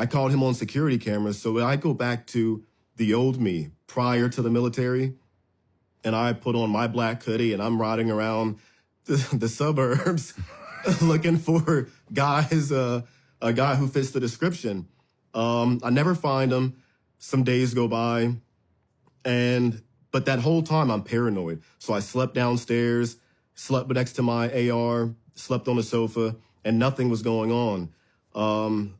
I called him on security cameras. So I go back to the old me prior to the military, and I put on my black hoodie and I'm riding around the suburbs looking for guys, a guy who fits the description. I never find him. Some days go by, but that whole time I'm paranoid. So I slept downstairs, slept next to my AR, slept on the sofa, and nothing was going on.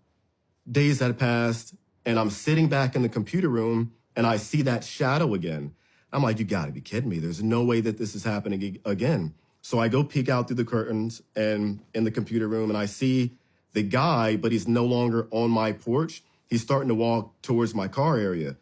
Days had passed, and I'm sitting back in the computer room, and I see that shadow again. I'm like, you gotta be kidding me. There's no way that this is happening again. So I go peek out through the curtains and in the computer room, and I see the guy, but he's no longer on my porch. He's starting to walk towards my car area.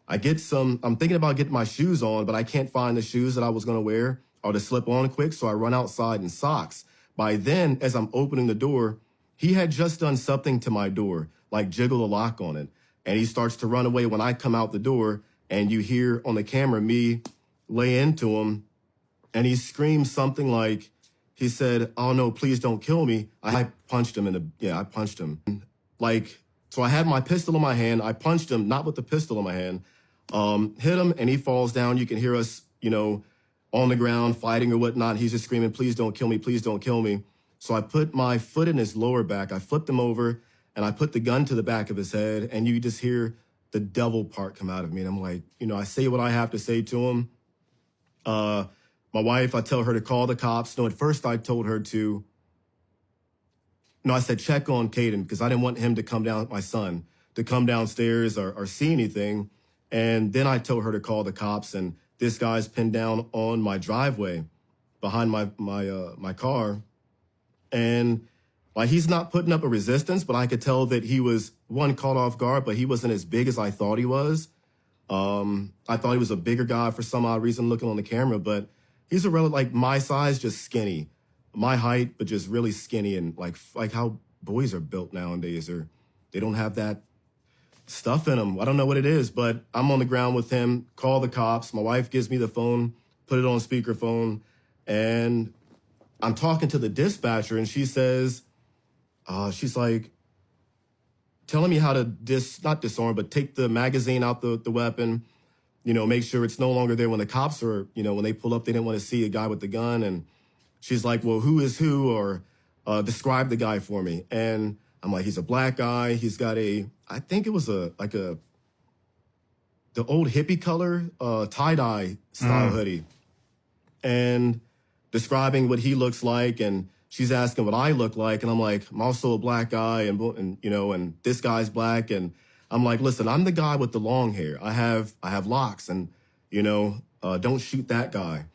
I'm thinking about getting my shoes on, but I can't find the shoes that I was gonna wear or to slip on quick, so I run outside in socks. By then, as I'm opening the door, he had just done something to my door, like jiggle the lock on it. And he starts to run away when I come out the door, and you hear on the camera me lay into him, and he screams something like, he said, "Oh no, please don't kill me." I punched him I punched him. So I had my pistol in my hand. I punched him, not with the pistol in my hand, hit him, and he falls down. You can hear us, on the ground fighting or whatnot. He's just screaming, "Please don't kill me, please don't kill me." So I put my foot in his lower back. I flipped him over, and I put the gun to the back of his head, and you just hear the devil part come out of me. And I'm like, I say what I have to say to him. My wife, I tell her to call the cops. No, at first I told her I said, check on Caden, because I didn't want him to come down, my son, to come downstairs or see anything. And then I told her to call the cops, and this guy's pinned down on my driveway behind my car. And he's not putting up a resistance, but I could tell that he was, caught off guard, but he wasn't as big as I thought he was. I thought he was a bigger guy for some odd reason looking on the camera, but he's my size, just skinny. My height, but just really skinny, and like how boys are built nowadays, or they don't have that stuff in them. I don't know what it is, but I'm on the ground with him, call the cops. My wife gives me the phone, put it on speakerphone, and I'm talking to the dispatcher, and she says, she's like, telling me how to not disarm, but take the magazine out the weapon, make sure it's no longer there when the cops are, when they pull up, they didn't want to see a guy with the gun. And she's like, well, who is who? Or describe the guy for me. And I'm like, he's a black guy. He's got I think it was the old hippie color, tie-dye style hoodie. And describing what he looks like, and she's asking what I look like, and I'm like, I'm also a black guy, and this guy's black, and I'm like, listen, I'm the guy with the long hair. I have locks, and don't shoot that guy.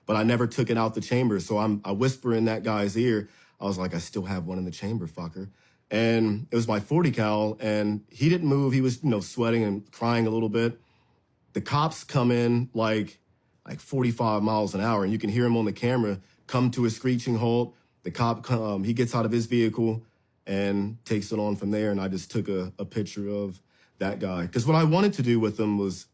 But I never took it out the chamber, so I whisper in that guy's ear. I was like, I still have one in the chamber, fucker. And it was my 40 cal, and he didn't move. He was sweating and crying a little bit. The cops come in like 45 miles an hour, and you can hear him on the camera come to a screeching halt. The cop, he gets out of his vehicle and takes it on from there. And I just took a picture of that guy. Because what I wanted to do with him was